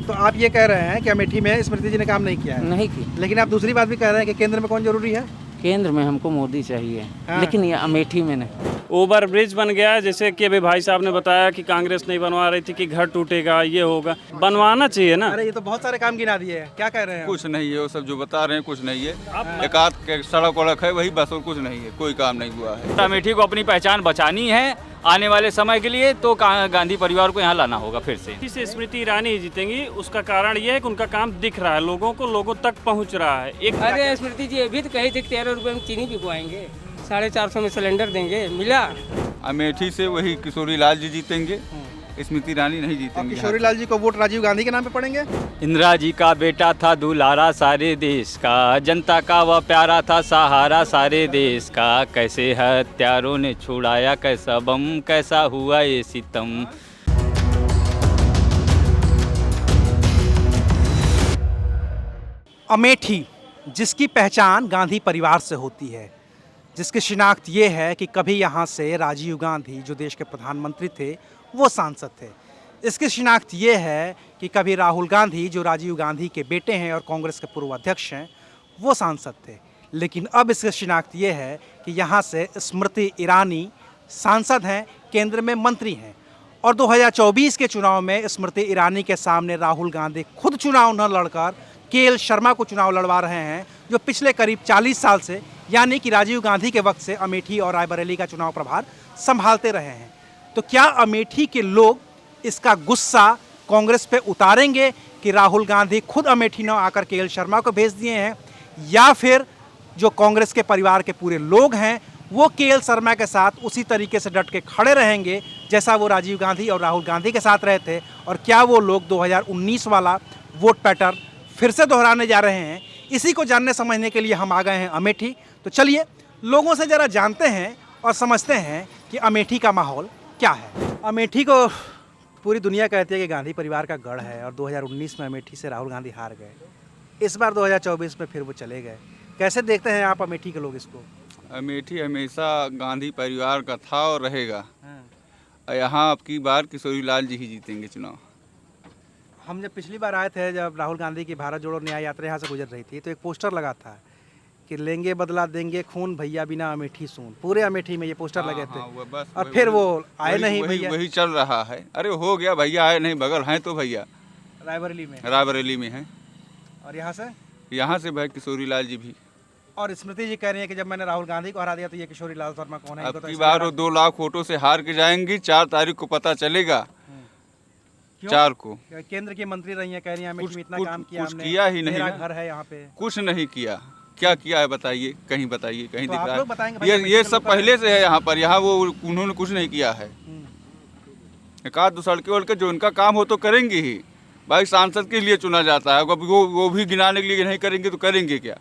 तो आप ये कह रहे हैं कि अमेठी में स्मृति जी ने काम नहीं किया है, नहीं की। लेकिन आप दूसरी बात भी कह रहे हैं कि केंद्र में कौन जरूरी है? केंद्र में हमको मोदी चाहिए, हाँ। लेकिन ये अमेठी में नहीं। ओवर ब्रिज बन गया है, जैसे कि अभी भाई साहब ने बताया कि कांग्रेस नहीं बनवा रही थी कि घर टूटेगा, ये होगा, बनवाना चाहिए ना। अरे ये तो बहुत सारे काम गिना दिए हैं, क्या कह रहे हैं? कुछ नहीं है, वो सब जो बता रहे हैं कुछ नहीं है। एक आध के सड़क वड़क है वही बस, और कुछ नहीं है, कोई काम नहीं हुआ है। अमेठी को अपनी पहचान बचानी है आने वाले समय के लिए, तो गांधी परिवार को यहाँ लाना होगा फिर से। इसी से स्मृति ईरानी ही जीतेंगी। उसका कारण ये है कि उनका काम दिख रहा है, लोगों तक पहुँच रहा है। एक अरे स्मृति जी अभी तो कही थी 13 रुपए में चीनी बिकवाएंगे, 450 में सिलेंडर देंगे, मिला? अमेठी से वही किशोरी लाल जी जीतेंगे, स्मृति ईरानी नहीं जीतेंगे। किशोरी लाल जी को वोट राजीव गांधी के नाम पे पड़ेंगे? इंदिरा जी का बेटा था दुलारा सारे देश का, जनता का वह प्यारा था सहारा सारे देश का, कैसे हत्यारों ने छुड़ाया कैसा बम, कैसा हुआ ये सितम। अमेठी जिसकी पहचान गांधी परिवार से होती है, जिसकी शिनाख्त ये है कि कभी यहाँ से राजीव गांधी जो देश के प्रधानमंत्री थे वो सांसद थे। इसकी शिनाख्त ये है कि कभी राहुल गांधी जो राजीव गांधी के बेटे हैं और कांग्रेस के पूर्व अध्यक्ष हैं वो सांसद थे। लेकिन अब इसकी शिनाख्त ये है कि यहाँ से स्मृति ईरानी सांसद हैं, केंद्र में मंत्री हैं, और 2024 के चुनाव में स्मृति ईरानी के सामने राहुल गांधी खुद चुनाव न लड़कर के.एल. शर्मा को चुनाव लड़वा रहे हैं, जो पिछले करीब 40 साल से यानी कि राजीव गांधी के वक्त से अमेठी और रायबरेली का चुनाव प्रभार संभालते रहे हैं। तो क्या अमेठी के लोग इसका गुस्सा कांग्रेस पे उतारेंगे कि राहुल गांधी खुद अमेठी न आकर के.एल. शर्मा को भेज दिए हैं, या फिर जो कांग्रेस के परिवार के पूरे लोग हैं वो के.एल. शर्मा के साथ उसी तरीके से डट के खड़े रहेंगे जैसा वो राजीव गांधी और राहुल गांधी के साथ रहे थे? और क्या वो लोग 2019 वाला वोट पैटर्न फिर से दोहराने जा रहे हैं? इसी को जानने समझने के लिए हम आ गए हैं अमेठी। तो चलिए लोगों से ज़रा जानते हैं और समझते हैं कि अमेठी का माहौल क्या है। अमेठी को पूरी दुनिया कहती है कि गांधी परिवार का गढ़ है, और 2019 में अमेठी से राहुल गांधी हार गए, इस बार 2024 में फिर वो चले गए। कैसे देखते हैं आप अमेठी के लोग इसको? अमेठी हमेशा गांधी परिवार का था और रहेगा। यहाँ अब की बार किशोरी लाल जी ही जीतेंगे चुनाव। हम जब पिछली बार आए थे, जब राहुल गांधी की भारत जोड़ो न्याय यात्रा यहाँ से गुजर रही थी, तो एक पोस्टर लगा था कि लेंगे बदला देंगे खून भैया बिना अमेठी सून। पूरे अमेठी में ये पोस्टर लगे थे। और फिर वो आए नहीं भैया। वही चल रहा है। अरे हो गया भैया, आए नहीं, बगल हैं तो भैया रायबरेली में हैं। और यहाँ से भाई किशोरी लाल जी भी। और स्मृति जी कह रही है कि जब मैंने राहुल गांधी को हरा दिया तो ये किशोरी लाल शर्मा कौन है? अब की बार वो 2 लाख वोटों से हार के जाएंगी, 4 तारीख को पता चलेगा। 4 को केंद्र की मंत्री रही है, कह रही है अमेठी में इतना काम किया, कुछ किया ही नहीं। मेरा घर है यहाँ पे, कुछ नहीं किया। क्या किया है बताइए, कहीं बताइए, कहीं दिख रहा है? ये सब पहले से है यहाँ पर। यहाँ वो उन्होंने कुछ नहीं किया है। एक आध 2 सड़कें वड़के जो उनका काम हो तो करेंगे ही। भाई सांसद के लिए चुना जाता है, वो भी गिनाने के लिए नहीं करेंगे तो करेंगे क्या?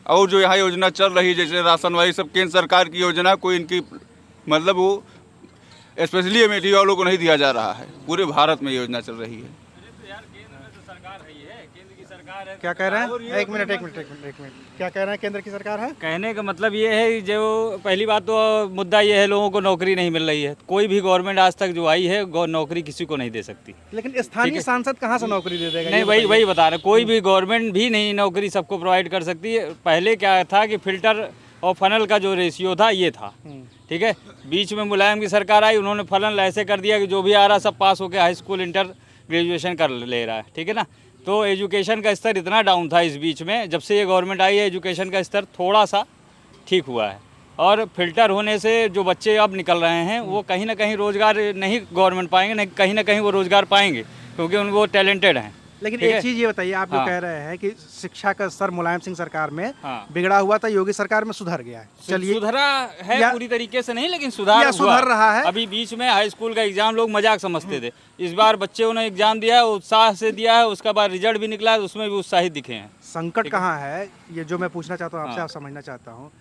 और जो यहाँ योजना चल रही है जैसे राशन वाली सब केंद्र सरकार की योजना, कोई इनकी मतलब वो स्पेशली अमेठी वालों को नहीं दिया जा रहा है। पूरे भारत में योजना चल रही है। क्या कह रहे हैं? एक मिनट क्या कह रहे हैं? केंद्र की सरकार है? कहने का मतलब ये है, जो पहली बात तो मुद्दा ये है, लोगों को नौकरी नहीं मिल रही है। कोई भी गवर्नमेंट आज तक जो आई है नौकरी किसी को नहीं दे सकती। लेकिन स्थानीय सांसद कहाँ से नौकरी दे देगा? नहीं, वही बता रहे, कोई भी गवर्नमेंट भी नहीं नौकरी सबको प्रोवाइड कर सकती है। पहले क्या था कि फिल्टर और फनल का जो रेशियो था ये था, ठीक है। बीच में मुलायम की सरकार आई, उन्होंने फनल ऐसे कर दिया कि जो भी आ रहा सब पास होकर हाई स्कूल इंटर ग्रेजुएशन कर ले रहा है, ठीक है ना। तो एजुकेशन का स्तर इतना डाउन था इस बीच में। जब से ये गवर्नमेंट आई है एजुकेशन का स्तर थोड़ा सा ठीक हुआ है, और फिल्टर होने से जो बच्चे अब निकल रहे हैं वो कहीं ना कहीं रोज़गार नहीं गवर्नमेंट पाएंगे, नहीं कहीं ना कहीं वो रोज़गार पाएंगे, क्योंकि वो टैलेंटेड हैं। लेकिन एक चीज़ ये बताइए, आप जो कह रहे हैं कि शिक्षा का स्तर मुलायम सिंह सरकार में बिगड़ा हुआ था, योगी सरकार में सुधर गया है। चलिए, सुधरा है पूरी तरीके से नहीं, लेकिन सुधर रहा है। अभी बीच में हाई स्कूल का एग्जाम लोग मजाक समझते थे। इस बार बच्चों ने एग्जाम दिया है, उत्साह से दिया है, उसका बाद रिजल्ट भी निकला है, उसमें भी उत्साहित दिखे हैं। संकट कहाँ है, ये जो मैं पूछना चाहता हूँ आपसे, आप समझना चाहता हूँ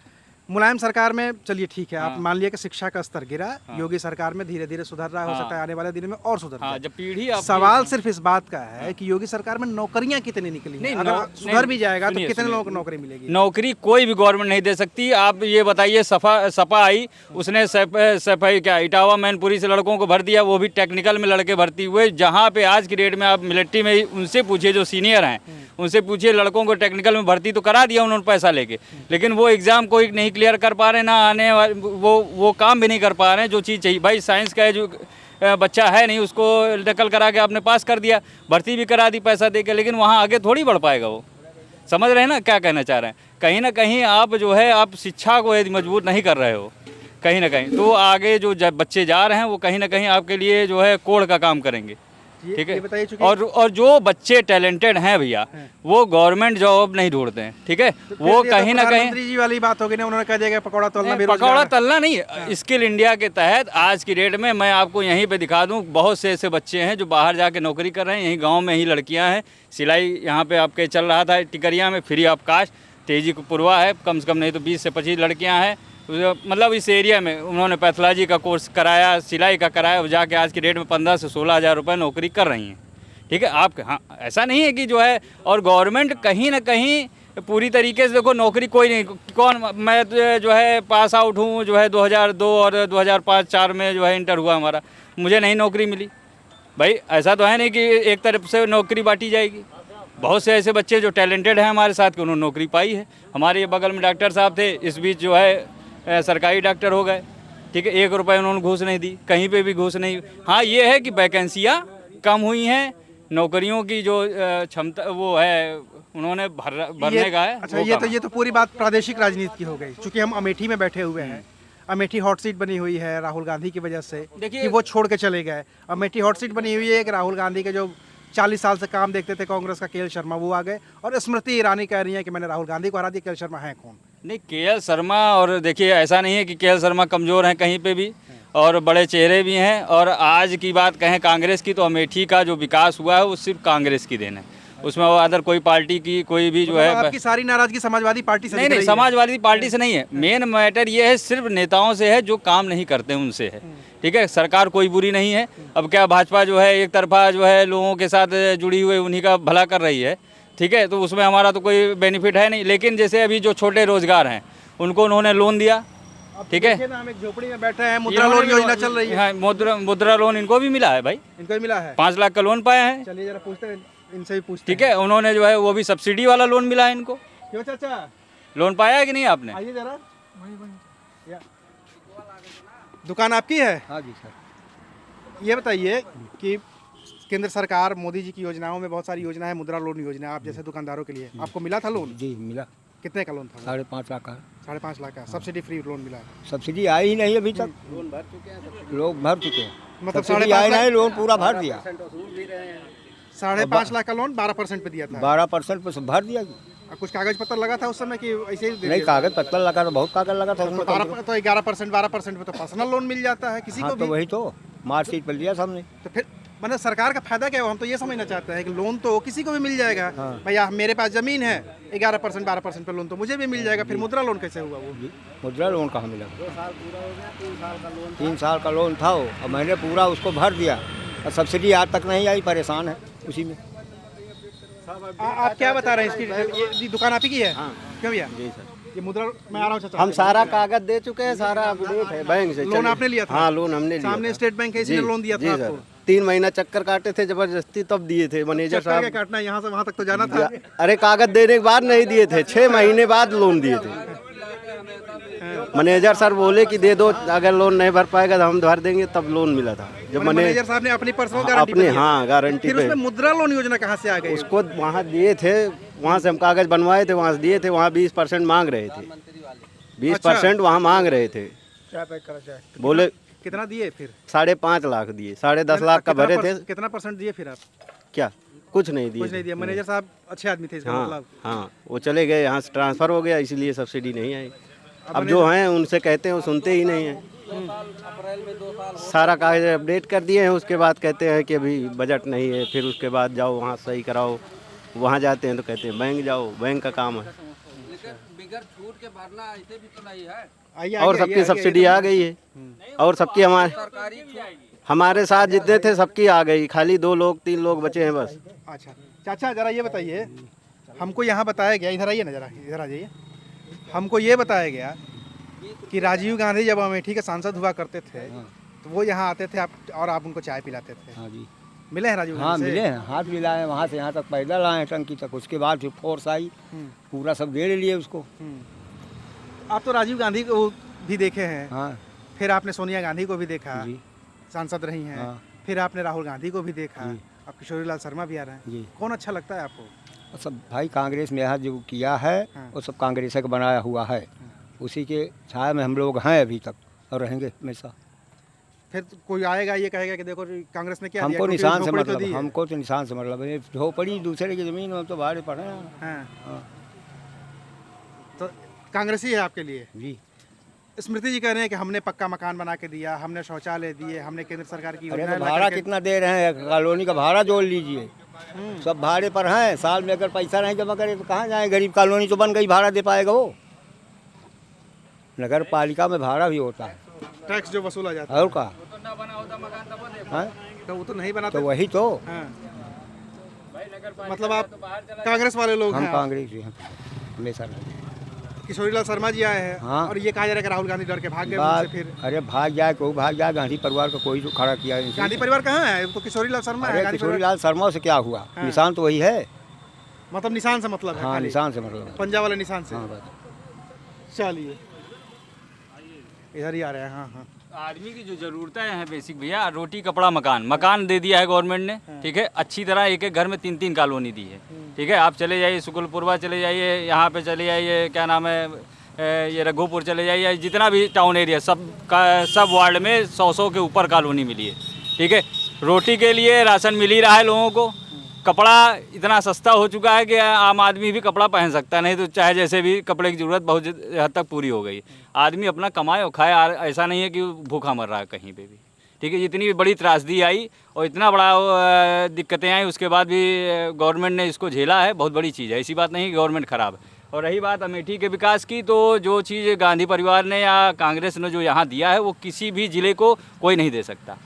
मुलायम सरकार में चलिए ठीक है, आप मान लिया कि शिक्षा का स्तर गिरा, योगी सरकार में धीरे धीरे सुधर रहा है, हो सकता है आने वाले दिनों में और सुधर हाँ, जाए। जब पीढ़ी सवाल सिर्फ इस बात का है कि योगी सरकार में नौकरियां कितनी निकली हैं? अगर सुधर भी जाएगा तो कितने लोगों को नौकरी मिलेगी? नौकरी कोई भी गवर्नमेंट नहीं दे सकती। आप ये बताइए, सपा आई, उसने सफाई क्या इटावा मैनपुरी से लड़कों को भर दिया, वो भी टेक्निकल में लड़के भर्ती हुए। जहाँ पे आज की डेट में आप मिलिट्री में उनसे पूछिए जो सीनियर हैं, उनसे पूछिए, लड़कों को टेक्निकल में भर्ती तो करा दिया उन्होंने पैसा लेके, लेकिन वो एग्ज़ाम कोई नहीं क्लियर कर पा रहे, ना आने वाले वो काम भी नहीं कर पा रहे हैं जो चीज़ चाहिए। भाई साइंस का जो बच्चा है नहीं, उसको नकल करा के आपने पास कर दिया, भर्ती भी करा दी पैसा दे के, लेकिन वहाँ आगे थोड़ी बढ़ पाएगा वो। समझ रहे हैं ना क्या कहना चाह रहे हैं? कहीं ना कहीं आप जो है आप शिक्षा को यदि मजबूत नहीं कर रहे हो कहीं ना कहीं, तो आगे जो बच्चे जा रहे हैं वो कहीं ना कहीं आपके लिए जो है कोड़ का काम करेंगे। ठीक है, बताइए, चूंकि और जो बच्चे टैलेंटेड हैं भैया, वो गवर्नमेंट जॉब नहीं ढूंढते हैं। ठीक है, वो कहीं ना कहीं प्रधानमंत्री जी वाली बात होगी ना, उन्होंने कह दिया कि पकौड़ा तलना बेरोजगार पकौड़ा है। तलना नहीं, स्किल इंडिया के तहत आज की डेट में मैं आपको यहीं पे दिखा दूं, बहुत से ऐसे बच्चे हैं जो बाहर जाके नौकरी कर रहे हैं। यहीं गांव में ही लड़कियां हैं, सिलाई यहाँ पे आपके चल रहा था टिकरिया में, फ्री ऑफ कास्ट, तेजी पुरवा है, कम से कम नहीं तो 20 से 25 लड़कियाँ हैं। मतलब इस एरिया में उन्होंने पैथोलॉजी का कोर्स कराया, सिलाई का कराया, और जाके आज की डेट में 15 से 16 हज़ार रुपये नौकरी कर रही हैं। ठीक है, आप हाँ, ऐसा नहीं है कि जो है, और गवर्नमेंट कहीं ना कहीं पूरी तरीके से देखो, नौकरी कोई नहीं, कौन, मैं जो है पास आउट हूँ जो है 2002 और 2005-4 में जो है इंटर हुआ हमारा, मुझे नहीं नौकरी मिली। भाई ऐसा तो है नहीं कि एक तरफ से नौकरी बांटी जाएगी। बहुत से ऐसे बच्चे जो टैलेंटेड हैं हमारे साथ कि उन्होंने नौकरी पाई है। हमारे ये बगल में डॉक्टर साहब थे, इस बीच जो है सरकारी डॉक्टर हो गए। ठीक है, 1 रुपये उन्होंने घूस नहीं दी, कहीं पे भी घूस नहीं। हाँ, ये है कि वैकेंसियाँ कम हुई हैं, नौकरियों की जो क्षमता वो है उन्होंने भरने का है। अच्छा, ये तो पूरी बात प्रादेशिक राजनीति की हो गई। चूंकि हम अमेठी में बैठे हुए हैं, अमेठी हॉट सीट बनी हुई है राहुल गांधी की वजह से, कि वो छोड़ के चले गए। अमेठी हॉट सीट बनी हुई है कि राहुल गांधी के जो 40 साल से काम देखते थे कांग्रेस का, केएल शर्मा, वो आ गए, और स्मृति ईरानी कह रही है कि मैंने राहुल गांधी को हरा दिया। केएल शर्मा है कौन? नहीं, केएल शर्मा, और देखिए ऐसा नहीं है कि केएल शर्मा कमज़ोर हैं कहीं पे भी, और बड़े चेहरे भी हैं। और आज की बात कहें कांग्रेस की, तो अमेठी का जो विकास हुआ है वो सिर्फ कांग्रेस की देन है, उसमें वो अदर कोई पार्टी की कोई भी जो है। आपकी सारी नाराजगी समाजवादी पार्टी से नहीं, समाजवादी पार्टी से नहीं है। मेन मैटर ये है, सिर्फ नेताओं से है जो काम नहीं करते उनसे है। ठीक है, सरकार कोई बुरी नहीं है। अब क्या भाजपा जो है एक तरफा जो है लोगों के साथ जुड़ी हुई उन्हीं का भला कर रही है। ठीक है, तो उसमें हमारा तो कोई बेनिफिट है नहीं। लेकिन जैसे अभी जो छोटे रोजगार हैं उनको उन्होंने लोन दिया। ठीक है, हम एक झोपड़ी में बैठे हैं, मुद्रा लोन योजना चल रही है। हाँ, मुद्रा लोन इनको भी मिला है भाई, इनको भी मिला है। 5 लाख का लोन पाया है। चलिए जरा पूछते हैं, इनसे भी पूछते ठीक है, उन्होंने जो है वो भी सब्सिडी वाला लोन मिला है इनको। क्यों चाचा, लोन पाया है कि नहीं आपने? आइए जरा। दुकान आपकी है? हाँ जी सर। ये बताइए कि केंद्र सरकार मोदी जी की योजनाओं में बहुत सारी योजना है, मुद्रा लोन योजना, आप जैसे दुकानदारों के लिए, आपको मिला था लोन? जी मिला। कितने का लोन था? 5.5 लाख का। 5.5 लाख का सब्सिडी फ्री लोन मिला है। सब्सिडी आई ही नहीं अभी तक। लोन भर चुके हैं, लोग भर चुके हैं, मतलब सब्सिडी आई नहीं, लोन पूरा भर दिया। 5.5 लाख का लोन 12% पे दिया था। 12% पे भर दिया। कुछ कागज पत्र लगा था उस समय कि ऐसे ही? नहीं, कागज पत्र लगा, तो बहुत कागज लगा था। तो 11% 12% पे तो पर्सनल लोन मिल जाता है किसी को हाँ, भी। तो वही तो मार्कशीट पर लिया सबने। तो फिर मतलब सरकार का फायदा क्या है? हम तो ये समझना चाहते हैं कि लोन तो किसी को भी मिल जाएगा। भैया मेरे पास जमीन है, 11% 12% पे लोन तो मुझे भी मिल जाएगा, फिर मुद्रा लोन कैसे हुआ? वो मुद्रा लोन कहाँ मिला? 3 साल का लोन था वो, और मैंने पूरा उसको भर दिया, और सब्सिडी आज तक नहीं आई, परेशान है उसी में। आप क्या बता रहे हैं इसकी? ये दुकान आप ही की है? क्यों भैया? जी सर। ये मुद्रा, मैं आ रहा हूँ चाचा। हम सारा कागज दे चुके हैं, सारा अपडेट है बैंक से। लोन आपने लिया था? हाँ, लोन हमने लिया सामने था। स्टेट बैंक है, इसी ने लोन दिया था आपको? 3 महीना चक्कर काटे थे जबरदस्ती, तब दिए थे मैनेजर चक्कर क्या साहब। काटना है, यहाँ से वहाँ तक तो जाना था। अरे कागज देने के बाद नहीं दिए थे, 6 महीने बाद लोन दिए थे। मैनेजर सर बोले कि दे दो, अगर लोन नहीं भर पाएगा तो हम भर देंगे, तब लोन मिला था। जब मैनेजर साहब ने अपनी पर्सनल गारंटी अपने, हाँ, गारंटी फिर पे उसमें मुद्रा लोन योजना कहाँ से आ गई? उसको वहाँ दिए थे, वहाँ से हम कागज बनवाए थे, वहाँ से दिए थे। वहाँ 20% मांग रहे थे, 20% वहाँ मांग रहे थे। बोले कितना दिए फिर? 5.5 लाख दिए, 10.5 लाख का भरे थे। कितना परसेंट दिए फिर आप? क्या कुछ नहीं दिए? कुछ नहीं दिया। मैनेजर साहब अच्छे आदमी थे इसका हाँ मतलब? हाँ, वो चले गए, यहाँ से ट्रांसफर हो गया, इसलिए सब्सिडी नहीं आई। अब जो हैं उनसे कहते हैं, वो सुनते ही नहीं हैं। सारा कागज अपडेट कर दिए हैं, उसके बाद कहते हैं कि अभी बजट नहीं है। फिर उसके बाद जाओ वहाँ सही कराओ, वहाँ जाते हैं तो कहते हैं बैंक जाओ, बैंक का काम है। बिगर छूट के भरना ऐसे भी तो नहीं है। आइए, और आइए, सबकी आइए, सब्सिडी आ गई है और सबकी सरकारी हमारे साथ जितने थे सबकी आ गई, खाली 2 लोग 3 लोग बचे हैं बस। अच्छा चाचा, जरा ये बताइए, हमको यहाँ बताया गया, इधर आइए ना, जरा इधर आ जाइए। हमको ये बताया गया कि राजीव गांधी जब अमेठी के सांसद हुआ करते थे तो वो यहाँ आते थे और आप उनको चाय पिलाते थे। हाँ जी, मिले हैं राजीव हाँ गांधी से? मिले हैं, हाथ मिलाए, वहाँ से यहाँ तक पैदल आए टंकी तक, उसके बाद फिर फोर्स आई, पूरा सब घेर लिए उसको। आप तो राजीव गांधी को भी देखे हैं, हाँ फिर आपने सोनिया गांधी को भी देखा, जी, सांसद रही हैं, हाँ। फिर आपने राहुल गांधी को भी देखा, जी। अब किशोरी लाल शर्मा भी आ रहे हैं। जी। कौन अच्छा लगता है आपको? और सब भाई कांग्रेस में यहाँ जो किया है हाँ। वो सब कांग्रेस का बनाया हुआ है, उसी के छाया में हम लोग हैं अभी तक और रहेंगे हमेशा। फिर तो कोई आएगा ये कहेगा कि देखो कांग्रेस ने क्या दिया, हमको क्योंकि निशान से झोपड़ी तो मतलब, दी है। हमको तो निशान से मतलब है, झोपड़ी दूसरे की ज़मीन में तो भाड़े पड़े हैं। हाँ। हाँ। तो कांग्रेस ही है आपके लिए? जी, स्मृति जी कह रहे हैं कि हमने पक्का मकान बना के दिया, हमने शौचालय दिए, हमने केंद्र सरकार की अरे योजनाएं तो ला भाड़ा करके- कितना दे रहे हैं, कॉलोनी का भाड़ा जोड़ लीजिए, सब भाड़े पर हैं। साल में अगर पैसा नहीं जमा करे तो कहाँ जाए, गरीब कॉलोनी तो बन गई, भाड़ा दे पाएगा वो? नगर पालिका में भाड़ा भी होता है, टैक्स जो वसूला जाता और का हाँ? है तो वो तो नहीं बनाते। तो वही तो, हाँ। मतलब आप कांग्रेस वाले लोग हम हैं? कांग्रेस ही हैं हमेशा रहे। किशोरी लाल शर्मा जी आए हैं, हाँ। और ये कहा जा रहा है कि राहुल गांधी डर के भाग गए बात- उनसे। फिर अरे भाग जाए, कोई भाग जाए, गांधी परिवार का कोई तो खड़ा किया नहीं। गांधी परिवार कहाँ है? तो किशोरी लाल शर्मा है। अरे गांधी किशोरी परिवार- लाल शर्मा से क्या हुआ, हाँ। निशान तो वही है। मतलब निशान से मतलब है? हाँ खाली? निशान से मतलब, पंजाब वाले निशान से? हाँ बस। चलिए, इधर ही आ रहे हैं। हाँ हाँ। आदमी की जो ज़रूरतें हैं बेसिक भैया, रोटी कपड़ा मकान, मकान दे दिया है गवर्नमेंट ने, ठीक है, अच्छी तरह एक एक घर में 3-3 कॉलोनी दी है, ठीक है। आप चले जाइए सुकुलपुरवा, चले जाइए यहाँ पे, चले जाइए क्या नाम है ये रघुपुर, चले जाइए, जितना भी टाउन एरिया सब वार्ड में 100 के ऊपर कॉलोनी मिली है, ठीक है। रोटी के लिए राशन मिल ही रहा है लोगों को, कपड़ा इतना सस्ता हो चुका है कि आम आदमी भी कपड़ा पहन सकता है, नहीं तो चाहे जैसे भी कपड़े की ज़रूरत बहुत हद तक पूरी हो गई। आदमी अपना कमाए और खाए, ऐसा नहीं है कि भूखा मर रहा है कहीं पे भी, ठीक है। जितनी भी बड़ी त्रासदी आई और इतना बड़ा दिक्कतें आई, उसके बाद भी गवर्नमेंट ने इसको झेला है, बहुत बड़ी चीज़ है। ऐसी बात नहीं कि गवर्नमेंट ख़राब है। और रही बात अमेठी के विकास की, तो जो चीज़ गांधी परिवार ने या कांग्रेस ने जो यहाँ दिया है वो किसी भी ज़िले को कोई नहीं दे सकता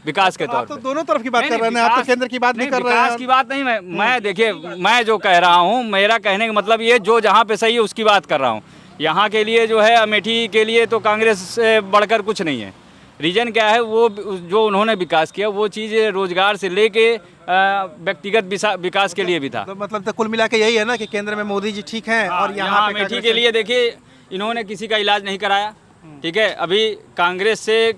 विकास के तौर आप तो पे। दोनों तरफ की बात नहीं, कर रहे हैं, आप तो विकास- केंद्र की बात नहीं कर रहे विकास हैं। की बात नहीं, मैं देखिए, मैं जो कह रहा हूँ, मेरा कहने का मतलब ये, जो जहाँ पे सही है उसकी बात कर रहा हूँ। यहाँ के लिए जो है, अमेठी के लिए तो कांग्रेस से बढ़कर कुछ नहीं है। रीजन क्या है, वो जो उन्होंने विकास किया वो चीज़ रोजगार से लेके व्यक्तिगत विकास के लिए भी था। तो मतलब तो कुल मिला के यही है ना कि केंद्र में मोदी जी ठीक हैं और यहाँ पे अमेठी के लिए देखिए, इन्होंने किसी का इलाज नहीं कराया, ठीक है। अभी कांग्रेस से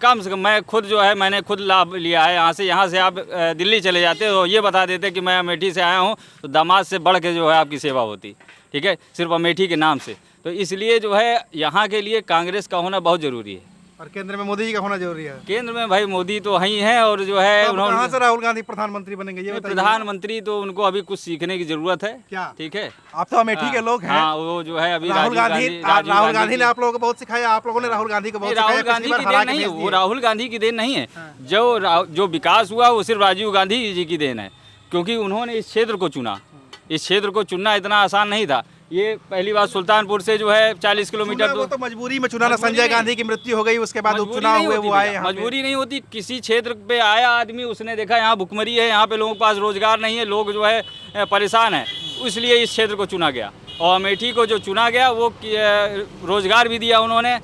कम मैं खुद जो है, मैंने खुद लाभ लिया है। यहाँ से आप दिल्ली चले जाते हो, ये बता देते कि मैं अमेठी से आया हूँ, तो दामाद से बढ़ के जो है आपकी सेवा होती, ठीक है, सिर्फ अमेठी के नाम से। तो इसलिए जो है यहाँ के लिए कांग्रेस का होना बहुत ज़रूरी है, और केंद्र में मोदी जी का होना जरूरी है। केंद्र में भाई मोदी तो वही हैं, और जो है तो उन्होंने कहाँ से राहुल गांधी प्रधानमंत्री बनेंगे ये बताइए? प्रधानमंत्री तो उनको अभी कुछ सीखने की ज़रूरत है, क्या? ठीक है। आप तो अमेठी के लोग हैं। हाँ, वो जो है अभी राहुल गांधी ने आप लोगों को बहुत सिखाया, आप लोगों ने राहुल गांधी को बहुत राहुल सिखाया, गांधी पिछली की बार हरा देन के नहीं है, भेज वो दिए। राहुल गांधी की देन नहीं है। जो विकास हुआ वो सिर्फ राजीव गांधी जी की देन है, क्योंकि उन्होंने इस क्षेत्र को चुना। इस क्षेत्र को चुनना इतना आसान नहीं था। ये पहली बार सुल्तानपुर से जो है 40 किलोमीटर वो तो मजबूरी में चुना ना, मजबूरी संजय नहीं। गांधी की मृत्यु हो गई, उसके बाद मजबूरी उपचुनाव नहीं हुए, होती वो आए भैया, यहाँ पे। मजबूरी नहीं होती। किसी क्षेत्र पे आया आदमी, उसने देखा यहाँ भुखमरी है, यहाँ पे लोगों के पास रोजगार नहीं है, लोग जो है परेशान है, इसलिए इस क्षेत्र को चुना गया। और अमेठी को जो चुना गया वो रोजगार भी दिया उन्होंने,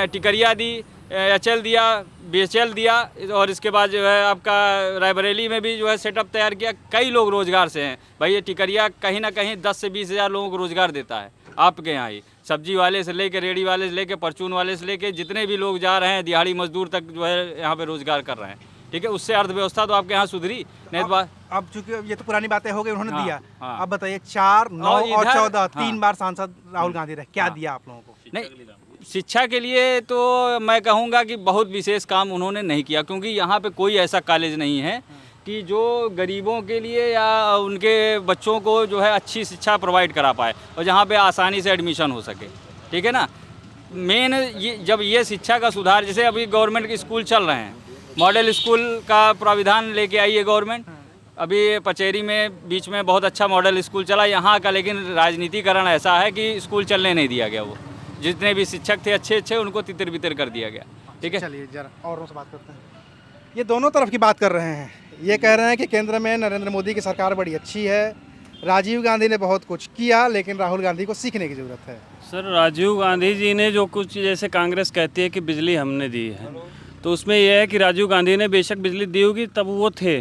टिकरिया दी, एचएल दिया, बीएचएल दिया, और इसके बाद जो है आपका रायबरेली में भी जो है सेटअप तैयार किया। कई लोग रोजगार से हैं भाई। ये टिकरिया कहीं ना कहीं 10 से 20 हज़ार लोगों को रोजगार देता है आपके यहाँ ही। सब्जी वाले से लेके, रेडी वाले से लेके, परचून वाले से लेके, जितने भी लोग जा रहे हैं दिहाड़ी मजदूर तक जो है यहाँ पे रोजगार कर रहे हैं, ठीक है। उससे अर्थव्यवस्था तो आपके यहाँ सुधरी नहीं तो बात। अब चूंकि ये तो पुरानी बातें हो गई, उन्होंने हाँ, दिया। हाँ। अब बताइए 4, 9 और 14 हाँ। 3 बार सांसद राहुल गांधी रहे, क्या दिया आप लोगों को? नहीं, शिक्षा के लिए तो मैं कहूँगा कि बहुत विशेष काम उन्होंने नहीं किया, क्योंकि यहाँ पे कोई ऐसा कॉलेज नहीं है कि जो गरीबों के लिए या उनके बच्चों को जो है अच्छी शिक्षा प्रोवाइड करा पाए और जहाँ पे आसानी से एडमिशन हो सके, ठीक है ना। मेन ये जब ये शिक्षा का सुधार, जैसे अभी गवर्नमेंट के स्कूल चल रहे हैं, मॉडल स्कूल का प्राविधान लेके आई है गवर्नमेंट, अभी पचेरी में बीच में बहुत अच्छा मॉडल स्कूल चला यहाँ का, लेकिन राजनीतिकरण ऐसा है कि स्कूल चलने नहीं दिया गया। वो जितने भी शिक्षक थे अच्छे अच्छे उनको तितर बितर कर दिया गया। ठीक है, चलिए जरा औरों से बात करते हैं। ये दोनों तरफ की बात कर रहे हैं। ये कह रहे हैं कि केंद्र में नरेंद्र मोदी की सरकार बड़ी अच्छी है, राजीव गांधी ने बहुत कुछ किया, लेकिन राहुल गांधी को सीखने की ज़रूरत है। सर राजीव गांधी जी ने जो कुछ, जैसे कांग्रेस कहती है कि बिजली हमने दी है, तो उसमें यह है कि राजीव गांधी ने बेशक बिजली दी होगी, तब वो थे,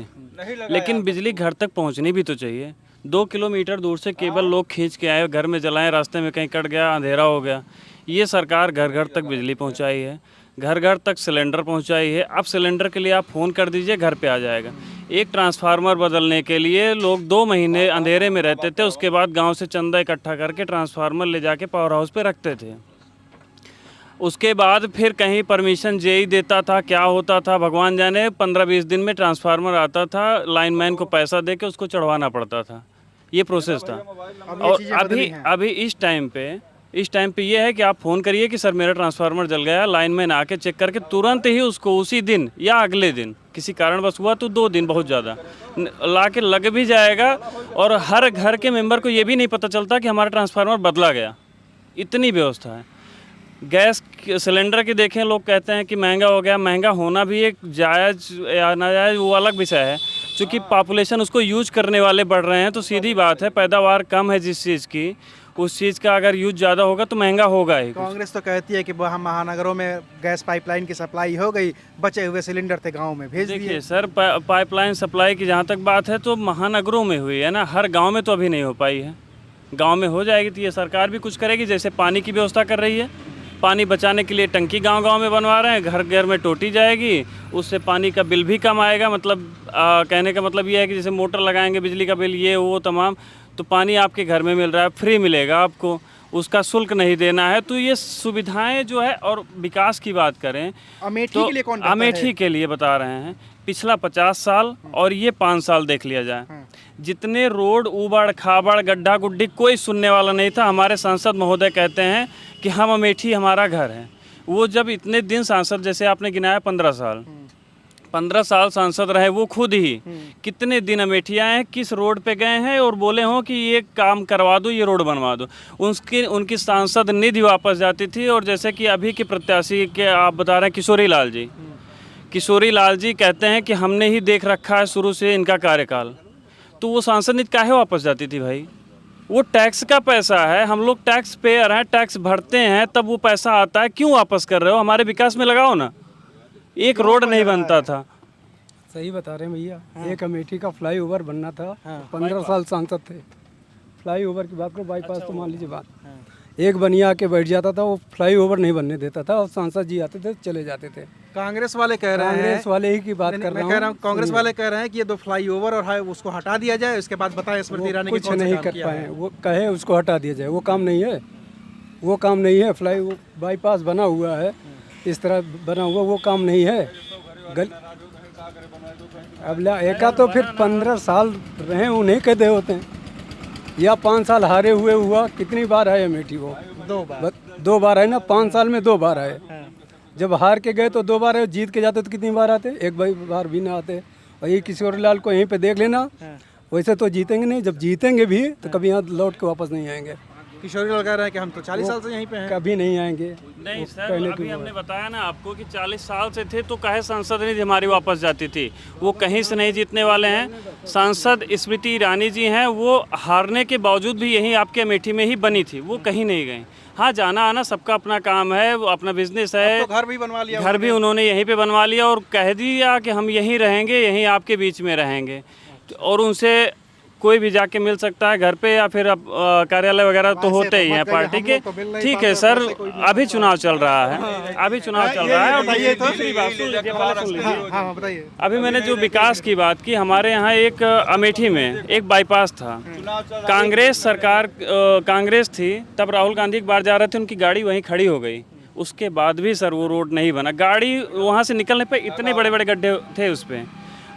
लेकिन बिजली घर तक पहुंचनी भी तो चाहिए। 2 किलोमीटर दूर से केबल लोग खींच के आए, घर में जलाएं, रास्ते में कहीं कट गया, अंधेरा हो गया। ये सरकार घर घर तक बिजली पहुंचाई है, घर घर तक सिलेंडर पहुंचाई है। अब सिलेंडर के लिए आप फ़ोन कर दीजिए, घर पे आ जाएगा। एक ट्रांसफार्मर बदलने के लिए लोग 2 महीने अंधेरे में रहते थे, उसके बाद गांव से चंदा इकट्ठा करके ट्रांसफार्मर ले जाके पावर हाउस पे रखते थे। उसके बाद फिर कहीं परमिशन जेई देता था, क्या होता था भगवान जाने। 15-20 दिन में ट्रांसफार्मर आता था, लाइनमैन को पैसा दे के उसको चढ़वाना पड़ता था। ये प्रोसेस था। और अभी इस टाइम पे ये है कि आप फ़ोन करिए कि सर मेरा ट्रांसफार्मर जल गया, लाइनमैन आके चेक करके तुरंत ही उसको उसी दिन या अगले दिन, किसी कारणवश हुआ तो 2 दिन बहुत ज़्यादा ला के लग भी जाएगा। और हर घर के मेंबर को ये भी नहीं पता चलता कि हमारा ट्रांसफार्मर बदला गया। इतनी व्यवस्था है। गैस सिलेंडर के देखें, लोग कहते हैं कि महंगा हो गया। महंगा होना भी एक जायज़ या नाजायज़ वो अलग विषय है। चूँकि पॉपुलेशन उसको यूज करने वाले बढ़ रहे हैं, तो सीधी बात है, पैदावार कम है जिस चीज़ की, उस चीज़ का अगर यूज ज़्यादा होगा तो महंगा होगा ही। कांग्रेस तो कहती है कि वहाँ महानगरों में गैस पाइपलाइन की सप्लाई हो गई, बचे हुए सिलेंडर थे गाँव में भेज दिए। देखिए सर, पाइपलाइन सप्लाई की जहाँ तक बात है तो महानगरों में हुई है ना, हर गाँव में तो अभी नहीं हो पाई है। गाँव में हो जाएगी तो ये सरकार भी कुछ करेगी। जैसे पानी की व्यवस्था कर रही है, पानी बचाने के लिए टंकी गांव-गांव में बनवा रहे हैं, घर घर में टोटी जाएगी, उससे पानी का बिल भी कम आएगा। मतलब कहने का मतलब ये है कि जैसे मोटर लगाएंगे, बिजली का बिल ये वो तमाम, तो पानी आपके घर में मिल रहा है, फ्री मिलेगा आपको, उसका शुल्क नहीं देना है। तो ये सुविधाएं जो है, और विकास की बात करें अमेठी तो के लिए कौन कहता है? अमेठी के लिए बता रहे हैं, पिछला 50 साल और ये 5 साल देख लिया जाए, जितने रोड उबड़ खाबड़ गड्ढा गुड्ढी कोई सुनने वाला नहीं था। हमारे सांसद महोदय कहते हैं कि हम अमेठी हमारा घर है। वो जब इतने दिन सांसद, जैसे आपने गिनाया 15 साल सांसद रहे, वो खुद ही कितने दिन अमेठी आए हैं, किस रोड पे गए हैं और बोले हों कि ये काम करवा दो, ये रोड बनवा दो। उनकी सांसद निधि वापस जाती थी। और जैसे कि अभी के प्रत्याशी के आप बता रहे हैं किशोरी लाल जी कहते हैं कि हमने ही देख रखा है शुरू से इनका कार्यकाल, तो वो सांसद निधि काहे वापस जाती थी भाई? वो टैक्स का पैसा है, हम लोग टैक्स पेयर हैं, टैक्स भरते हैं, तब वो पैसा आता है, क्यों वापस कर रहे हो? हमारे विकास में लगाओ ना। एक रोड नहीं बनता था। सही बता रहे हैं भैया। एक अमेठी का फ्लाईओवर बनना था, 15 साल सांसद थे। फ्लाईओवर की बात करो, बाईपास तो मान लीजिए बात, एक बनिया के बैठ जाता था, वो फ्लाईओवर नहीं बनने देता था, और सांसद जी आते थे, चले जाते थे। कांग्रेस वाले कह रहे हैं, कांग्रेस वाले ही की बात कर रहा हूँ। कांग्रेस वाले कह रहे हैं कि ये 2 फ्लाईओवर और उसको हटा दिया जाए, उसके बाद बताएं स्मृति ईरानी कुछ नहीं कर पाए। वो कहे उसको हटा दिया जाए, वो काम नहीं है, वो काम नहीं है। बाईपास बना हुआ है, इस तरह बना हुआ, वो काम नहीं है। अब एका तो फिर 15 साल रहे उन्हीं के दे होते हैं, या 5 साल हारे हुए हुआ। कितनी बार आए अमेठी? वो 2 बार आए ना, 5 साल में 2 बार आए। जब हार के गए तो 2 बार आए, जीत के जाते तो कितनी बार आते? 1 बार भी ना आते। और ये किशोरी लाल को यहीं पे देख लेना, वैसे तो जीतेंगे नहीं। जब जीतेंगे भी तो कभी यहाँ लौट के वापस नहीं आएंगे। किशोरी लाल कह रहे हैं कि हम तो 40 साल से यहीं पे हैं, कभी नहीं आएंगे। नहीं सर, अभी हमने बताया ना आपको कि 40 साल से थे, तो काहे सांसद निधि हमारी वापस जाती थी? वो कहीं से नहीं जीतने वाले हैं। सांसद स्मृति ईरानी जी हैं, वो हारने के बावजूद भी यहीं आपके अमेठी में ही बनी थी, वो कहीं नहीं गई। हाँ, जाना आना सबका अपना काम है, वो अपना बिजनेस है। तो घर भी बनवा लिया, घर भी उन्होंने यहीं पे बनवा लिया और कह दिया कि हम यहीं रहेंगे, यहीं आपके बीच में रहेंगे। और उनसे कोई भी जाके मिल सकता है घर पे, या फिर कार्यालय वगैरह तो होते ही हैं पार्टी के। ठीक है सर, अभी चुनाव चल रहा है, अभी चुनाव चल रहा है। और दूसरी बात सुन लीजिए, पहले सुन लीजिए। बताइए। अभी मैंने जो विकास की बात की, हमारे यहाँ एक अमेठी में एक बाईपास था। कांग्रेस सरकार, कांग्रेस थी तब, राहुल गांधी एक बार जा रहे थे, उनकी गाड़ी वहीं खड़ी हो गई। उसके बाद भी सर वो रोड नहीं बना। गाड़ी वहाँ से निकलने पे इतने बड़े बड़े गड्ढे थे उस पर।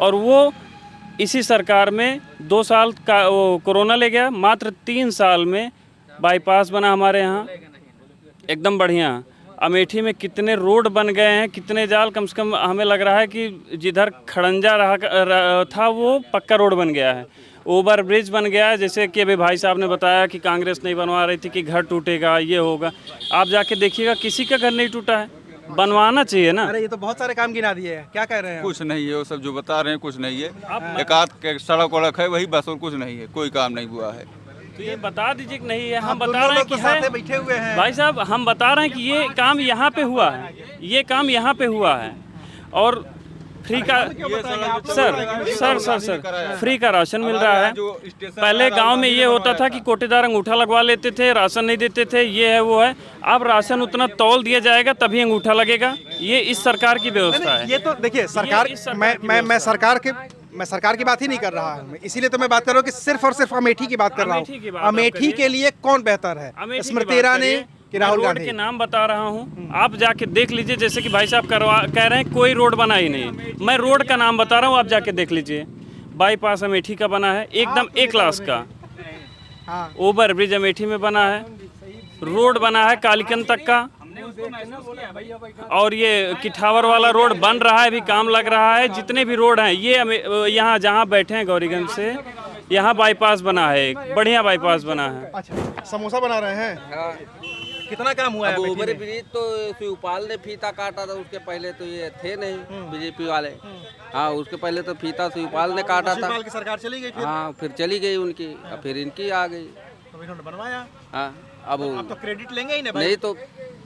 और वो इसी सरकार में 2 साल का कोरोना ले गया, मात्र 3 साल में बाईपास बना हमारे यहाँ, एकदम बढ़िया। अमेठी में कितने रोड बन गए हैं, कितने जाल, कम से कम हमें लग रहा है कि जिधर खड़ंजा था वो पक्का रोड बन गया है, ओवर ब्रिज बन गया है। जैसे कि अभी भाई साहब ने बताया कि कांग्रेस नहीं बनवा रही थी कि घर टूटेगा, ये होगा, आप जाके देखिएगा किसी का घर नहीं टूटा है, बनवाना चाहिए ना। अरे ये तो बहुत सारे काम गिना दिए हैं, क्या कह रहे हैं? कुछ नहीं है, वो सब जो बता रहे हैं कुछ नहीं है। एक आध सड़क वड़क है वही बस, और कुछ नहीं है, कोई काम नहीं हुआ है। तो ये बता दीजिए कि नहीं है, हम आप बता दोनों रहे हैं लोग कि तो साथ है। में बैठे हुए हैं। भाई साहब हम बता रहे हैं कि ये काम यहाँ पे हुआ है, ये काम यहाँ पे हुआ है। और फ्री का सर फ्री का राशन मिल रहा है। पहले गांव में ये होता था कि कोटेदार अंगूठा लगवा लेते थे, राशन नहीं देते थे, ये है वो है। अब राशन उतना तौल दिया जाएगा तभी अंगूठा लगेगा, ये इस सरकार की व्यवस्था है। ये तो देखिए सरकार, इस सरकार की मैं सरकार की बात ही नहीं कर रहा हूँ, इसीलिए तो मैं बात कर रहा हूँ कि सिर्फ और सिर्फ अमेठी की बात कर रहा अमेठी की हूँ। बात आप अमेठी करिए। के लिए कौन बेहतर है, अमेठी की स्मृति बात ईरानी करिए। कि मैं राहुल रोड गांधी? के नाम बता रहा हूँ, आप जाके देख लीजिए। जैसे कि भाई साहब कह रहे हैं कोई रोड बना ही नहीं, मैं रोड का नाम बता रहा हूँ, आप जाके देख लीजिए। बाईपास अमेठी का बना है एकदम ए क्लास का, हाँ। ओवर ब्रिज अमेठी में बना है, रोड बना है कालीकन तक का, और ये किठावर वाला रोड बन रहा है, अभी काम लग रहा है। जितने भी रोड हैं ये यहाँ जहाँ बैठे हैं गौरीगंज से, यहाँ बाईपास बना है, एक बढ़िया बाईपास बना है। अच्छा, समोसा बना रहे हैं, हाँ। कितना काम हुआ है अब अमेठी ओवर में? ब्रिज तो शिवपाल ने फीता काटा था, उसके पहले तो ये थे नहीं बीजेपी वाले। हाँ, उसके पहले तो फीता शिवपाल ने काटा था। शिवपाल की सरकार चली गई, फिर हाँ, फिर चली गई उनकी, अब फिर इनकी आ गई। तो इन्होंने बनवाया। हाँ, अब आप तो क्रेडिट लेंगे ही ना भाई। नहीं तो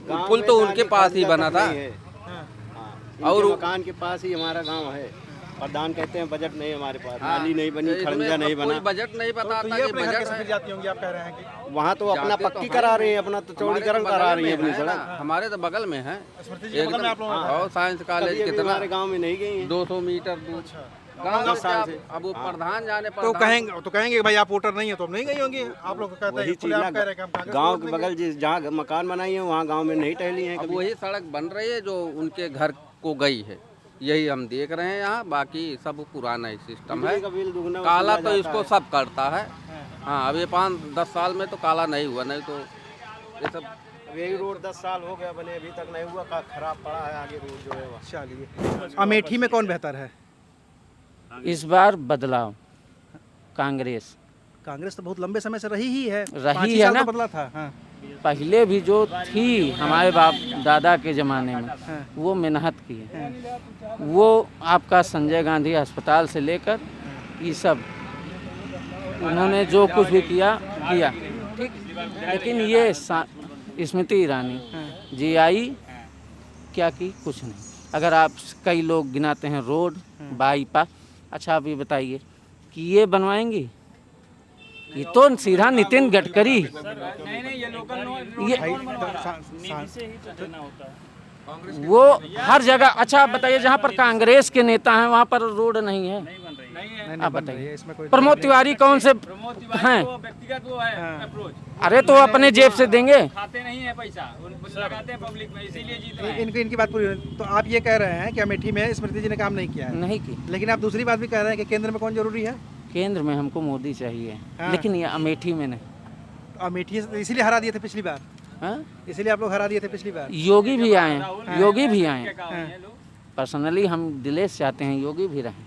पुल तो उनके पास ही बना था। और मकान के पास ही हमारा गांव है। प्रधान कहते हैं बजट नहीं हमारे पास, नाली नहीं बनी, खड़ंजा नहीं बना। कोई बजट नहीं बताता ये कि अपने घर बजट कैसे है। फिर जाती होंगी, आप कह रहे हैं कि वहाँ तो अपना जाते तो पक्की हैं। करा रहे हैं, अपना तो हमारे चौड़ीकरण तो करा बगल रही है में अपनी ना, सड़क। हमारे तो बगल में है स्मृति जी के बगल में आप लोगों का? और साइंस कॉलेज कभी अभी कितना हमारे गांव में नहीं गई हैं। 200 मीटर दूर गाँव में क्या, अब वो प्रधान जाने तो कहेंगे कि भाई आप वोटर नहीं है तो अब नहीं गई होंगी। आप लोग कहते वही हैं, चीज आप कह रहे हैं कि हम कांग्रेस गांव को के वोट बगल जहाँ मकान बनाई है वहाँ गांव में नहीं टहली हैं अब कभी। वही सड़क बन रही है जो उनके घर को गई है, यही हम देख रहे हैं यहाँ। बाकी सब पुराना ही सिस्टम है, बिजली का बिल दुगना काला वसूला तो जाता इसको है। सब करता है। हाँ, अब ये 5-10 साल में तो काला नहीं हुआ, नहीं तो ये सब अब यही रोड 10 साल हो गया बने, अभी तक नहीं हुआ, खराब पड़ा है आगे रोड जो है वहाँ। चलिए, अमेठी में कौन बेहतर है? इस बार बदलाव कांग्रेस कांग्रेस तो बहुत लंबे समय से रही ही है, रही 5 ही है साल ना। तो बदला था। हाँ। पहले भी जो थी हमारे बाप दादा के ज़माने में, वो मेहनत की है। वो आपका संजय गांधी अस्पताल से लेकर ये सब उन्होंने जो कुछ भी किया ठीक। लेकिन ये स्मृति ईरानी जी आई, क्या की? कुछ नहीं। अगर आप कई लोग गिनाते हैं रोड, बाईपास, अच्छा आप ये बताइए कि ये बनवाएंगी? ये तो सीधा नितिन गडकरी, ये वो हर जगह। अच्छा आप बताइए जहाँ पर कांग्रेस के नेता हैं वहाँ पर रोड नहीं है, आप बताइए। इसमें कोई प्रमोद तिवारी कौन से हैं? व्यक्तिगत वो है अप्रोच, अरे तो अपने जेब से देंगे। खाते नहीं है पैसा, लगाते हैं पब्लिक में, इसीलिए जीत रहे हैं। इनकी बात पूरी हुई। तो आप ये कह रहे हैं कि अमेठी में स्मृति जी ने काम नहीं किया है, नहीं की। लेकिन आप दूसरी बात भी कह रहे हैं कि केंद्र में कौन जरूरी है? केंद्र में हमको मोदी चाहिए, हाँ। लेकिन ये अमेठी में नहीं। अमेठी इसीलिए हरा दिए थे पिछली बार, हाँ? इसीलिए आप लोग हरा दिए थे पिछली बार। योगी भी आए, योगी भी आए। पर्सनली हम दिलेश चाहते हैं योगी भी रहें,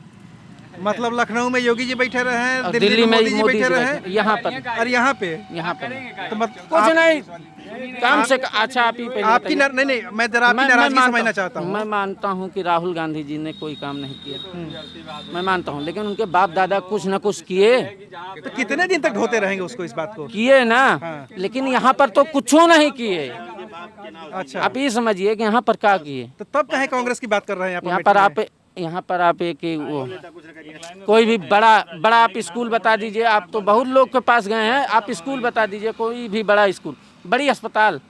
मतलब लखनऊ में योगी जी बैठे रहे हैं, और दिल्ली में मोदी जी बैठे रहे बैठे, यहाँ पर और यहाँ पे तो कुछ नहीं काम से। अच्छा आप ही पहले आपकी बताइए। नहीं, मैं जरा आपकी नाराजगी समझना चाहता हूँ। मैं मानता हूँ कि राहुल गांधी जी ने कोई काम नहीं किया, मैं मानता हूँ, लेकिन उनके बाप दादा कुछ न कुछ किए। तो कितने दिन तक ढोते रहेंगे उसको, इस बात को? किए ना, लेकिन यहाँ पर तो कुछ नहीं किए। अच्छा, आप ये समझिए कि यहाँ पर क्या किए। तो तब कहे कांग्रेस की बात कर रहे हैं आप? यहाँ पर आप एक वो कोई भी बड़ा आप स्कूल बता दीजिए। आप तो बहुत लोग के पास गए हैं, आप स्कूल बता दीजिए, कोई भी बड़ा स्कूल, बड़ी अस्पताल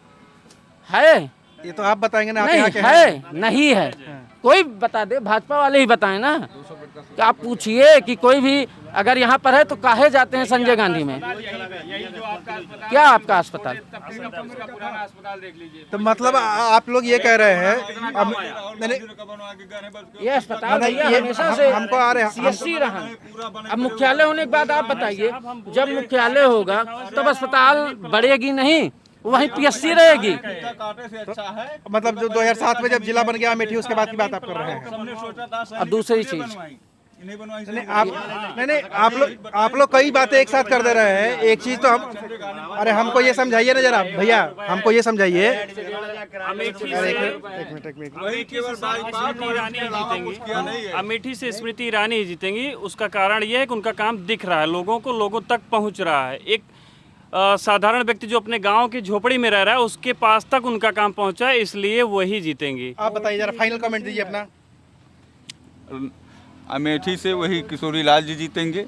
है? ये तो आप बताएंगे ना, नहीं है, नहीं है। कोई बता दे, भाजपा वाले ही बताएं ना। कि आप पूछिए कि कोई भी अगर यहाँ पर है तो काहे जाते हैं संजय गांधी में? क्या आपका अस्पताल? तो मतलब आप लोग ये कह रहे हैं ये अस्पताल भैया हमेशा से हमको आ रहे हैं CSC रहा। अब मुख्यालय होने के बाद आप बताइए, जब मुख्यालय होगा तब अस्पताल बढ़ेगी नहीं, वहीं पीएससी रहेगी। काटे से अच्छा है। मतलब जो 2007 में जब जिला बन गया अमेठी, उसके बाद की बात आप कर रहे हैं। हमने सोचा था अब दूसरी चीज, नहीं बनवाई। नहीं आप लोग कई बातें एक साथ कर दे रहे हैं। एक चीज तो हम, अरे हमको ये समझाइए ना जरा भैया, हमको ये समझाइए। अमेठी से स्मृति ईरानी ही जीतेंगी। उसका कारण यह है कि उनका काम दिख रहा है लोगों को, लोगों तक पहुंच रहा है। एक साधारण व्यक्ति जो अपने गांव की झोपड़ी में रह रहा है उसके पास तक उनका काम पहुंचा है, इसलिए वही जीतेंगी। आप बताइए जरा, फाइनल कमेंट दीजिए अपना। अमेठी से वही किशोरी लाल जी जीतेंगे,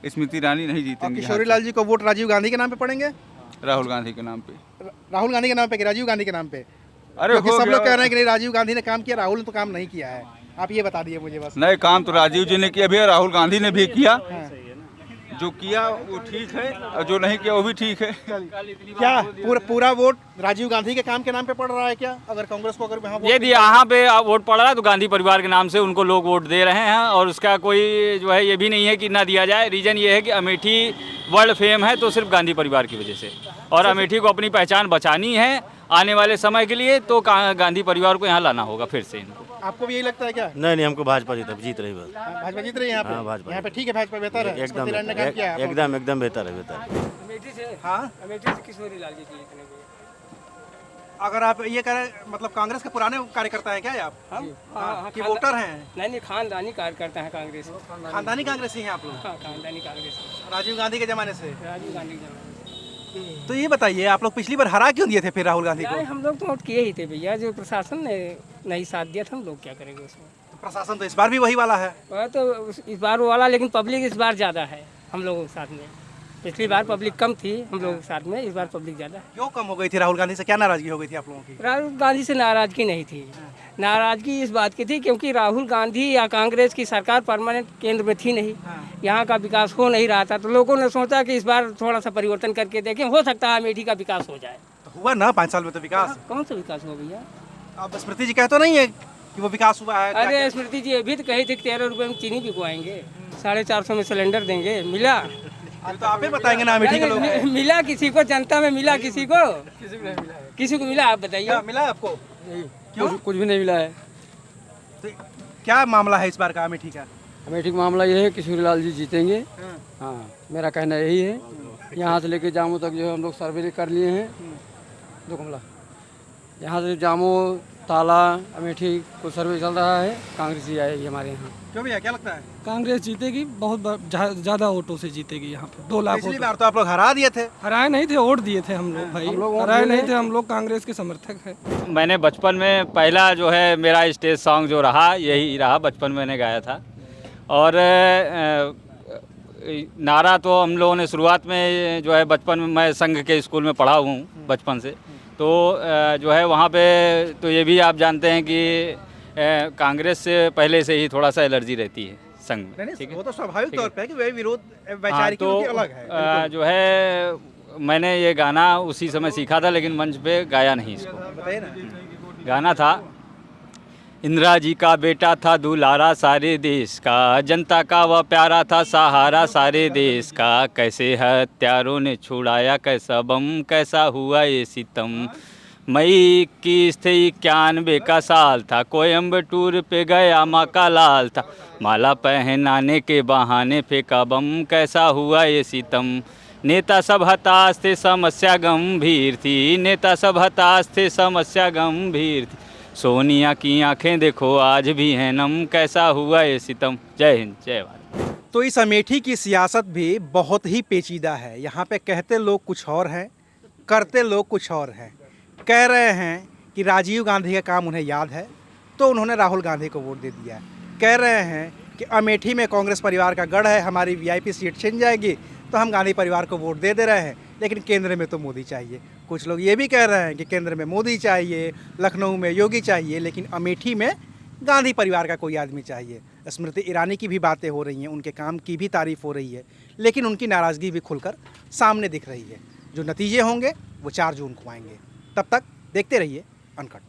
स्मृति ईरानी नहीं और जीतेंगे। किशोरी लाल जी को वोट राजीव गांधी के नाम पे पड़ेंगे? राहुल गांधी के नाम पे। राहुल गांधी के नाम पे कि राजीव गांधी के नाम पे? अरे क्योंकि हो सब गया। लोग कह रहे हैं कि नहीं राजीव गांधी ने काम किया, राहुल ने तो काम नहीं किया है। आप ये बता दिए मुझे बस। नहीं, काम तो राजीव जी ने किया भी, राहुल गांधी ने भी किया। जो किया वो ठीक है और जो नहीं किया वो भी ठीक है। क्या पूरा वोट राजीव गांधी के काम के नाम पे पड़ रहा है क्या? अगर कांग्रेस को, अगर यहाँ वोट यदि यहाँ पे वोट पड़ रहा है तो गांधी परिवार के नाम से उनको लोग वोट दे रहे हैं, और उसका कोई जो है ये भी नहीं है कि ना दिया जाए। रीज़न ये है कि अमेठी वर्ल्ड फेम है तो सिर्फ गांधी परिवार की वजह से, और अमेठी को अपनी पहचान बचानी है आने वाले समय के लिए, तो गांधी परिवार को यहाँ लाना होगा फिर से इनको। आपको भी यही लगता है क्या? नहीं, हमको भाजपा जीत रही बस। भाजपा जीत रही है यहाँ पे? हाँ, भाजपा। यहाँ पे ठीक है, भाजपा बेहतर है। एकदम स्मृति ईरानी ने काम किया है। एकदम बेहतर है, बेहतर। अमेठी से, हाँ, अमेठी से किशोरी लाल जी जीतने के। अगर आप ये करें, मतलब कांग्रेस के पुराने कार्यकर्ता हैं क्या ये आप? हाँ, कि वोटर हैं? नहीं, खानदानी कार्यकर्ता है कांग्रेस। खानदानी कांग्रेसी हैं आप लोग? हाँ, खानदानी कांग्रेस, राजीव गांधी के जमाने से? राजीव गांधी के जमाने। तो ये बताइए, आप लोग पिछली बार हरा क्यों दिए थे फिर राहुल गांधी को? हम लोग तो वोट किए ही थे भैया, जो प्रशासन ने नहीं साथ दिया था, हम लोग क्या करेंगे उसमें। तो प्रशासन तो इस बार भी वही वाला है। वह तो इस बार वो वाला, लेकिन पब्लिक इस बार ज़्यादा है हम लोगों के साथ में। पिछली बार पब्लिक कम थी हम लोगों के साथ में, इस बार पब्लिक ज़्यादा है। क्यों कम हो गई थी? राहुल गांधी से क्या नाराजगी हो गई थी आप लोगों की? राहुल गांधी से नाराजगी नहीं थी, नाराजगी इस बात की थी क्योंकि राहुल गांधी या कांग्रेस की सरकार परमानेंट केंद्र में थी नहीं, यहाँ का विकास हो नहीं रहा था, तो लोगों ने सोचा कि इस बार थोड़ा सा परिवर्तन करके देखें, हो सकता है अमेठी का विकास हो जाए। तो हुआ ना 5 साल में तो विकास। कौन सा विकास हुआ भैया? अब स्मृति जी कह तो नहीं है कि वो विकास हुआ है? अरे स्मृति जी अभी तो कही थी 13 रुपये में चीनी बिकवाएंगे, 450 में सिलेंडर देंगे, मिला? तो आप ही बताएंगे ना अमेठी के लोग। मिला किसी को? जनता में मिला किसी को? किसी को मिला? आप बताइए। क्या मिला आपको? क्यों? कुछ भी नहीं मिला है। तो क्या मामला है इस बार का अमेठी का? अमेठी का मामला ये है किशोरी लाल जी जीतेंगे। हाँ, मेरा कहना यही है। यहाँ से लेके जामो तक जो है हम लोग सर्वे कर लिए हैं। दो कमला, यहाँ से जामो ताला अमेठी को सर्वे चल रहा है, कांग्रेस ही आएगी हमारे यहाँ। क्यों भैया, क्या लगता है? कांग्रेस जीतेगी, बहुत ज़्यादा वोटों से जीतेगी यहाँ पे। 2 लाख पिछली बार तो आप लोग हरा दिए थे। हराए नहीं थे, वोट दिए थे हम लोग भाई, हराए नहीं थे, हम लोग कांग्रेस के समर्थक हैं। मैंने बचपन में पहला जो है मेरा स्टेज सॉन्ग जो रहा यही रहा, बचपन में मैंने गाया था। और नारा तो हम लोगों ने शुरुआत में जो है, बचपन में मैं संघ के स्कूल में पढ़ा हूँ बचपन से, तो जो है वहाँ पे तो ये भी आप जानते हैं कि कांग्रेस से पहले से ही थोड़ा सा एलर्जी रहती है संघ में। ठीक है, वो तो स्वाभाविक तौर पे है कि वही विरोध वैचारिक अलग है। जो है मैंने ये गाना उसी समय सीखा था, लेकिन मंच पे गाया नहीं इसको। बताइए ना। गाना था, इंदिरा जी का बेटा था दुलारा सारे देश का, जनता का वह प्यारा था सहारा सारे देश का, कैसे हत्यारों ने छुड़ाया कैसा बम, कैसा हुआ ये सितम। मई 21 थे 91 का साल था, कोयम्बटूर पे गया माँ का लाल था, माला पहनाने के बहाने फेंका बम, कैसा हुआ ये सितम। नेता सब हताश थे समस्या गंभीर थी, नेता सब हताश थे समस्या गंभीर थी, सोनिया की आंखें देखो आज भी हैं नम, कैसा हुआ ये सितम। जय हिंद, जय भारत। तो इस अमेठी की सियासत भी बहुत ही पेचीदा है। यहाँ पे कहते लोग कुछ और हैं, करते लोग कुछ और हैं। कह रहे हैं कि राजीव गांधी का काम उन्हें याद है तो उन्होंने राहुल गांधी को वोट दे दिया। कह रहे हैं कि अमेठी में कांग्रेस परिवार का गढ़ है, हमारी वीआईपी सीट छिन जाएगी तो हम गांधी परिवार को वोट दे रहे हैं, लेकिन केंद्र में तो मोदी चाहिए। कुछ लोग ये भी कह रहे हैं कि केंद्र में मोदी चाहिए, लखनऊ में योगी चाहिए, लेकिन अमेठी में गांधी परिवार का कोई आदमी चाहिए। स्मृति ईरानी की भी बातें हो रही हैं, उनके काम की भी तारीफ हो रही है, लेकिन उनकी नाराज़गी भी खुलकर सामने दिख रही है। जो नतीजे होंगे वो 4 जून को आएंगे। तब तक देखते रहिए अनकट।